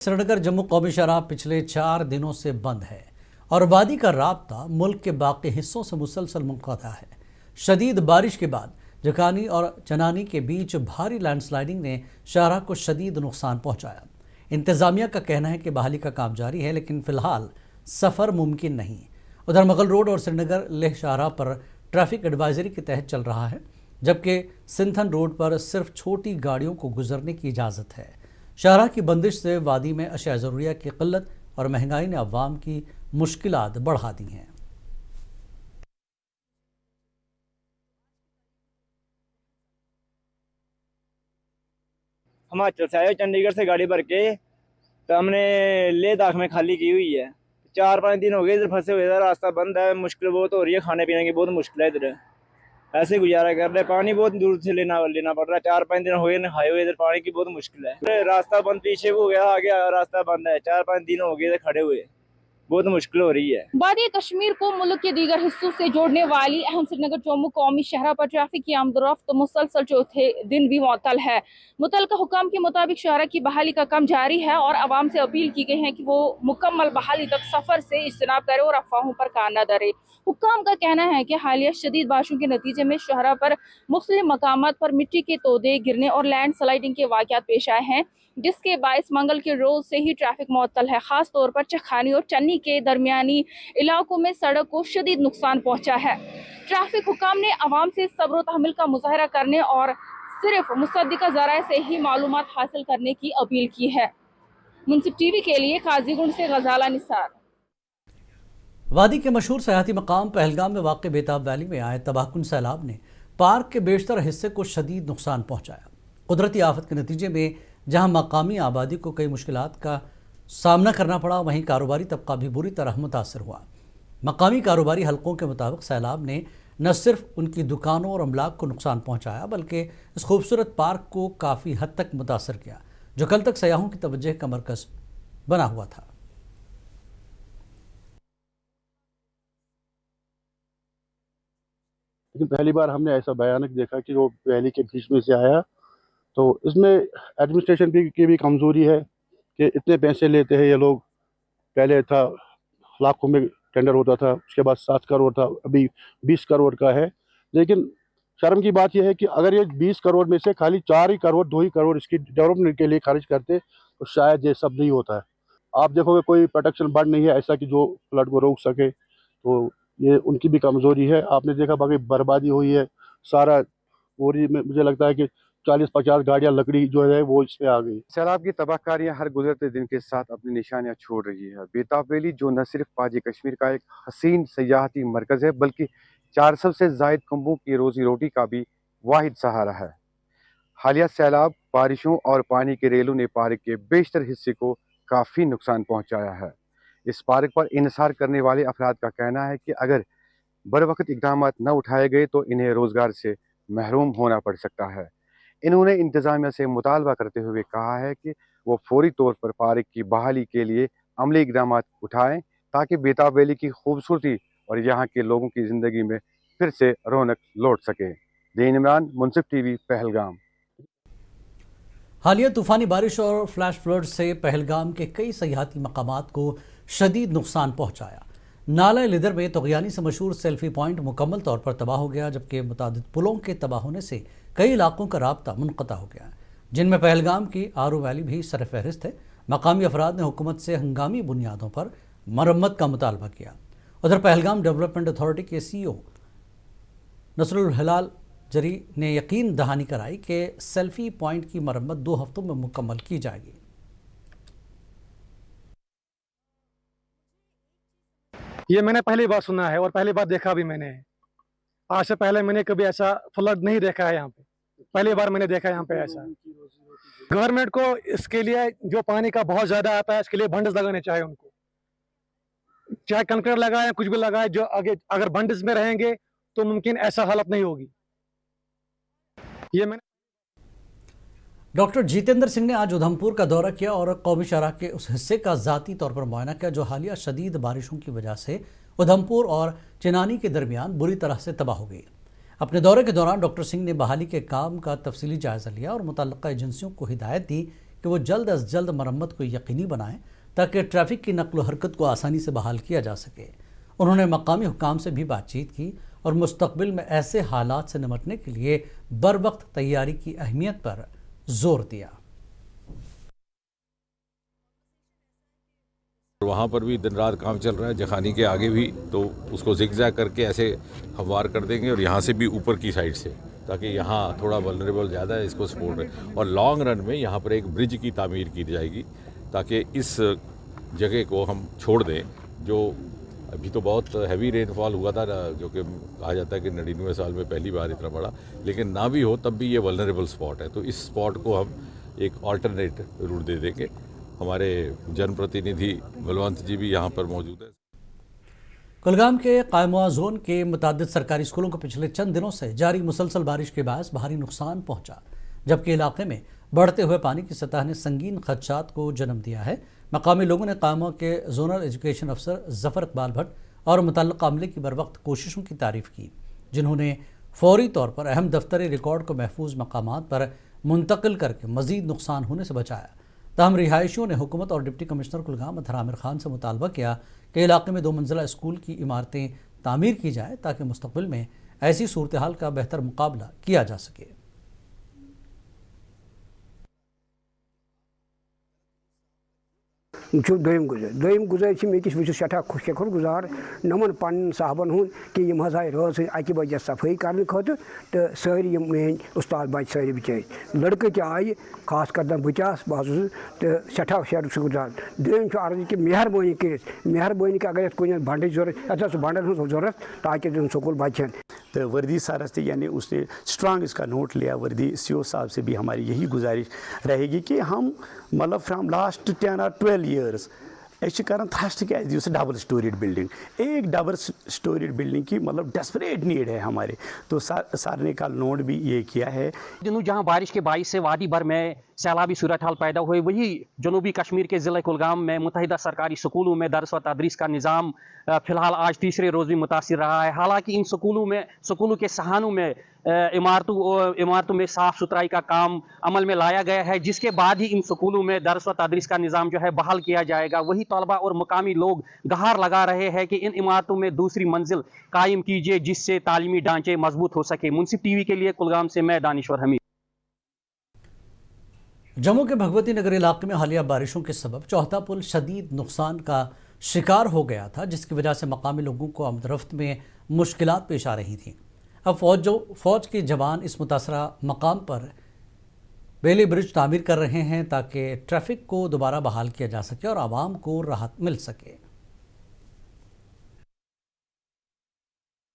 श्रीनगर जम्मू कौमी शाहराह पिछले 4 दिनों से बंद है और वादी का राब्ता मुल्क के बाकी हिस्सों से मुसलसल मुनक़ता है। शदीद बारिश के बाद जकानी और चनानी के बीच भारी लैंडस्लाइडिंग ने शाहराह को शदीद नुकसान पहुंचाया। इंतज़ामिया का कहना है कि बहाली का काम जारी है, लेकिन फ़िलहाल सफ़र मुमकिन नहीं। उधर मुगल रोड और श्रीनगर लेह शाहराह पर ट्रैफिक एडवाइजरी के तहत चल रहा है, जबकि सिंथन रोड पर सिर्फ छोटी गाड़ियों को गुजरने की इजाज़त है। शाहराह की बंदिश से वादी में अशिया ज़रूरिया की क़िल्लत और महंगाई ने अवाम की मुश्किलात बढ़ा दी हैं। हिमाचल से आए, चंडीगढ़ से गाड़ी भर के तो हमने लेह में खाली की हुई है। 4-5 दिन हो गए इधर फंसे हुए, रास्ता बंद है, मुश्किल बहुत हो रही है, खाने पीने की बहुत मुश्किल है। इधर ऐसे गुजारा कर रहे, पानी बहुत दूर से लेना पड़ रहा है। 4-5 दिन हो गए नहाए हुए, इधर पानी की बहुत मुश्किल है। रास्ता बंद, पीछे हो गया, आगे रास्ता बंद है। 4-5 दिन हो गए इधर खड़े हुए, बहुत मुश्किल हो रही है। वादी कश्मीर को मुल्क के दीगर हिस्सों से जोड़ने वाली अहम श्रीनगर जम्मू कौमी शाहराह पर ट्रैफिक की आमदोरफ्त मुसलसल चौथे दिन भी मुअत्तल है। मुतल्लिका हुकाम के मुताबिक शाहराह की बहाली का काम जारी है और आवाम से अपील की गई है कि वो मुकम्मल बहाली तक सफर से इज्तनाब करे और अफवाहों पर कान न धरे। हुकाम का कहना है कि हालिया शदीद बारिशों के नतीजे में शाहराह पर मुख्तलिफ मकामात पर मिट्टी के तोदे गिरने और लैंड स्लाइडिंग के वाक़यात पेश आए हैं, जिसके बायस मंगल के रोज से ही ट्रैफिक मुअत्तल है। खास तौर पर चखानी और चन्नी के दरमियानी इलाकों में सड़क को शदीद नुकसान पहुंचा है। ट्रैफिक हुकाम ने आवाम से सब्र व तहम्मुल का मुजाहरा करने और सिर्फ मुसद्दिका ज़राए से ही मालूमात हासिल करने की अपील की है। मुंसिफ टीवी के लिए काजीगुंड से गजाला निसार। वादी के मशहूर सयाहती मकाम पहलगाम में वाक़ बेताब वैली में आए तबाहकुन सैलाब ने पार्क के बेशतर हिस्से को शदीद नुकसान पहुंचाया। कुदरती आफत के नतीजे में जहां मकामी आबादी को कई मुश्किलात का सामना करना पड़ा, वहीं कारोबारी तबका भी बुरी तरह मुतासर हुआ। मकामी कारोबारी हलकों के मुताबिक सैलाब ने न सिर्फ उनकी दुकानों और अमलाक को नुकसान पहुंचाया, बल्कि इस खूबसूरत पार्क को काफ़ी हद तक मुतासर किया, जो कल तक सयाहों की तवज्जो का मरकज़ बना हुआ था। लेकिन पहली बार हमने ऐसा भयानक देखा कि वो वैली के बीच में से आया। तो इसमें एडमिनिस्ट्रेशन की भी कमज़ोरी है कि इतने पैसे लेते हैं ये लोग। पहले था लाखों में टेंडर होता था, उसके बाद 7 करोड़ था, अभी 20 करोड़ का है। लेकिन शर्म की बात यह है कि अगर ये 20 करोड़ में से खाली 4 ही करोड़ 2 ही करोड़ इसकी डेवलपमेंट के लिए खर्च करते तो शायद ये सब नहीं होता है। आप देखोगे कोई प्रोटेक्शन बर्ड नहीं है ऐसा कि जो फ्लड को रोक सके, तो ये उनकी भी कमज़ोरी है। आपने देखा बाकी बर्बादी हुई है सारा, और मुझे लगता है कि 40-50 गाड़ियां लकड़ी जो है वो इसमें आ गई। सैलाब की तबाहकारियां हर गुजरते दिन के साथ अपनी निशानियां छोड़ रही है। बेताब वैली जो न सिर्फ पाजी कश्मीर का एक हसीन सयाहती मरकज़ है, बल्कि 400 से ज़ायद कुंबों की रोजी रोटी का भी वाहिद सहारा है। हालिया सैलाब, बारिशों और पानी के रेलों ने पार्क के बेशतर हिस्से को काफ़ी नुकसान पहुँचाया है। इस पार्क पर इन्हिसार करने वाले अफराद का कहना है कि अगर बरवक्त इक़दाम न उठाए गए तो इन्हें रोज़गार से महरूम होना पड़ सकता है। इन्होंने इंतज़ामिया से मुतालबा करते हुए कहा है कि वो फौरी तौर पर पार्क की बहाली के लिए अमली इक़दाम उठाएं, ताकि बेताब वैली की खूबसूरती और यहाँ के लोगों की ज़िंदगी में फिर से रौनक लौट सके। दीन इमरान, मुंसिफ टीवी, पहलगाम। हालिया तूफ़ानी बारिश और फ्लैश फ्लड से पहलगाम के कई सयाहती मकामात को शदीद नुकसान पहुँचाया। नाला लिदर में तग़यानी से मशहूर सेल्फी पॉइंट मुकम्मल तौर पर तबाह हो गया, जबकि मुतादिद पुलों के तबाह होने से कई इलाकों का राब्ता मुनक़ता हो गया, जिनमें पहलगाम की आरू वैली भी सरफ़हरिस्त है। मकामी अफराद ने हुकूमत से हंगामी बुनियादों पर मरम्मत का मुतालबा किया। उधर पहलगाम डेवलपमेंट अथॉरिटी के CEO नसरुल हिलाल जरी ने यकीन दहानी कराई कि सेल्फी पॉइंट की मरम्मत 2 हफ्तों में मुकम्मल की जाएगी। ये मैंने पहली बार सुना है और पहली बार देखा भी मैंने। आज से पहले मैंने कभी ऐसा फ्लड नहीं देखा है यहाँ पे, पहली बार मैंने देखा यहाँ पे ऐसा। गवर्नमेंट को इसके लिए जो पानी का बहुत ज़्यादा आता है, इसके लिए बंड्स लगाने चाहिए उनको, चाहे कंकड़ लगाए कुछ भी लगाए, जो आगे अगर बंड्स में रहेंगे तो मुमकिन ऐसा हालत नहीं होगी। ये मैंने डॉक्टर जितेंद्र सिंह ने आज उधमपुर का दौरा किया और कौमी शाहराह के उस हिस्से का ज़ाती तौर पर मुआयना किया जो हालिया शदीद बारिशों की वजह से उधमपुर और चिनानी के दरमियान बुरी तरह से तबाह हो गई। अपने दौरे के दौरान डॉक्टर सिंह ने बहाली के काम का तफसीली जायज़ा लिया और मुतल्लिक़ा एजेंसियों को हिदायत दी कि वो जल्द अज जल्द मरम्मत को यकीनी बनाएं ताकि ट्रैफिक की नकल व हरकत को आसानी से बहाल किया जा सके। उन्होंने मकामी हुक्काम से भी बातचीत की और मुस्तकबिल में ऐसे हालात से निपटने के लिए बर वक्त तैयारी की अहमियत पर जोर दिया। वहाँ पर भी दिन रात काम चल रहा है, जखानी के आगे भी, तो उसको जिगजैग करके ऐसे हमवार कर देंगे और यहाँ से भी ऊपर की साइड से, ताकि यहाँ थोड़ा वल्नरेबल ज़्यादा है, इसको सपोर्ट है। और लॉन्ग रन में यहाँ पर एक ब्रिज की तामीर की जाएगी ताकि इस जगह को हम छोड़ दें। जो अभी तो बहुत हैवी रेनफॉल हुआ था, जो कि कहा जाता है कि 99 साल में पहली बार इतना बड़ा, लेकिन ना भी हो तब भी ये वल्नरेबल स्पॉट है, तो इस स्पॉट को हम एक ऑल्टरनेट रूट दे देंगे। हमारे जनप्रतिनिधि बलवंत जी भी यहाँ पर मौजूद है। कुलगाम के कायमुआ जोन के मुतादिद सरकारी स्कूलों को पिछले चंद दिनों से जारी मुसलसल बारिश के बायस भारी नुकसान पहुंचा, जबकि इलाके में बढ़ते हुए पानी की सतह ने संगीन खदशात को जन्म दिया है। मकामी लोगों ने कायमुआ के जोनल एजुकेशन अफसर जफर इकबाल भट्ट और मुतल्लिक़ अमले की बर वक्त कोशिशों की तारीफ की, जिन्होंने फौरी तौर पर अहम दफ्तरी रिकॉर्ड को महफूज मकामात पर मुंतकिल करके मज़ीद नुकसान होने से बचाया। तमाम रिहायशियों ने हुकूमत और डिप्टी कमिश्नर कुलगाम अतहर आमिर खान से मुतालबा किया कि इलाके में 2 मंजिला स्कूल की इमारतें तामीर की जाए ताकि मुस्तक़बिल में ऐसी सूरत हाल का बेहतर मुकाबला किया जा सके। दोम गुजार मे सठा शुक्र गुजार नमन पन साहबन हूँ कि यम रोज अकि बजे सफाई करने खतर तो सारी मेन उस्ताद बच्चे सारी बिचार लड़के ते आये खास कर बचास बह तो सठा शुक्रगुजार। दोम अर्ज कि मेहरबानी कर अगर कुछ बंड जरूरत बंडन जरूरत ताकि स्कूल बचन। तो वर्दी सरस थे, यानी उसने स्ट्रांग इसका नोट लिया। वर्दी सीओ साहब से भी हमारी यही गुजारिश रहेगी कि हम मतलब फ्राम लास्ट 10 or 12 years कर थस्ट क्या डबल स्टोरीड बिल्डिंग, एक डबल स्टोरीड बिल्डिंग की मतलब डेस्परेट नीड है हमारे। तो सर ने कल नोट भी ये किया है। दिनों जहां बारिश के बाइस से वादी भर में सैलाबी सूरत हाल पैदा हुई, वही जनूबी कश्मीर के ज़िला कुलगाम में मुतहिदा सरकारी स्कूलों में दरस व तदरीस का निज़ाम फ़िलहाल आज तीसरे रोज़ भी मुतासिर रहा है। हालांकि इन स्कूलों के सहानों में इमारतों में साफ़ सुथराई का काम अमल में लाया गया है, जिसके बाद ही इन स्कूलों में दरस व तदरीस का निज़ाम जो है बहाल किया जाएगा। वही तलबा और मुकामी लोग गहार लगा रहे हैं कि इन इमारतों में दूसरी मंजिल कायम कीजिए जिससे तालीमी ढांचे मजबूत हो सके। मुंसिफ टीवी के लिए कुलगाम से मैं दानिश्वर हमीद। जम्मू के भगवती नगर इलाके में हालिया बारिशों के सबब चौहता पुल शदीद नुकसान का शिकार हो गया था, जिसकी वजह से मकामी लोगों को आमदरफ्त में मुश्किलात पेश आ रही थीं। अब फ़ौज के जवान इस मुतासरा मकाम पर बेली ब्रिज तामीर कर रहे हैं ताकि ट्रैफिक को दोबारा बहाल किया जा सके और आवाम को राहत मिल सके।